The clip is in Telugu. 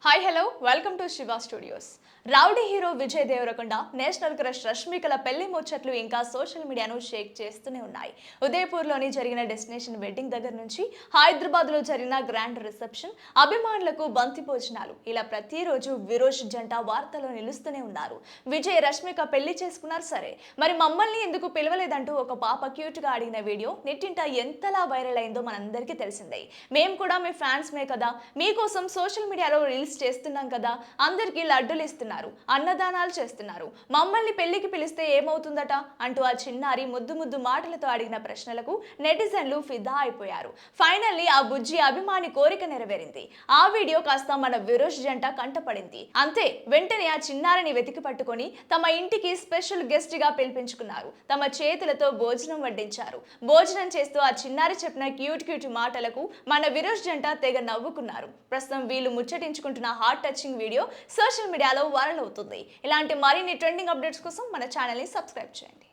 Hi hello welcome to Shiva studios. Rowdy hero Vijay Deverakonda national crush రష్మికల పెళ్లి ముచ్చట్లు ఇంకా సోషల్ మీడియాను షేక్ చేస్తూనే ఉన్నాయి. ఉదయపూర్లోని జరిగిన డెస్టినేషన్ వెడ్డింగ్ దగ్గర నుంచి హైదరాబాద్లో జరిగిన గ్రాండ్ రిసెప్షన్, అభిమానులకు బంతి భోజనాలు, ఇలా ప్రతిరోజు విరోష్ జంట వార్తలో నిలుస్తూనే ఉన్నారు. విజయ్ రష్మిక పెళ్లి చేసుకున్నారు సరే, మరి మమ్మల్ని ఎందుకు పిలవలేదంటూ ఒక పాప క్యూట్ గా అడిగిన వీడియో నెట్టింట ఎంతలా వైరల్ అయిందో మనందరికీ తెలిసిందే. మేము కూడా మీ ఫ్యాన్స్ మే కదా, మీకోసం సోషల్ మీడియాలో రీల్స్ చేస్తున్నాం కదా, అందరికీ లడ్డూలు ఇస్తున్నారు, అన్నదానాలు చేస్తున్నారు, మమ్మల్ని పెళ్లికి పిలిస్తే ఏమవుతుందట అంటూ ఆ చిన్నారి ముద్దు ముద్దు మాటలతో అడిగిన ప్రశ్నలకు నెటిజన్లు ఫిదా అయిపోయారు. ఫైనల్లీ ఆ బుజ్జి అభిమాని కోరిక నెరవేరింది. ఆ వీడియో కాస్త మన విరోష్ జంట కంటపడింది. అంతే, వెంటనే ఆ చిన్నారిని వెతికి పట్టుకొని తమ ఇంటికి స్పెషల్ గెస్ట్ గా పిలిపించుకున్నారు. తమ చేతులతో భోజనం వడ్డించారు. భోజనం చేస్తూ ఆ చిన్నారి చెప్పిన క్యూట్ క్యూట్ మాటలకు మన విరోష్ జంట తెగ నవ్వుకున్నారు. ప్రస్తుతం వీళ్ళు ముచ్చటించుకుంటున్న హార్ట్ టచింగ్ వీడియో సోషల్ మీడియాలో వైరల్ అవుతుంది. ఇలాంటి మరిన్ని ట్రెండింగ్ అప్డేట్స్ కోసం మన ఛానల్ ని సబ్స్క్రైబ్ చేయండి.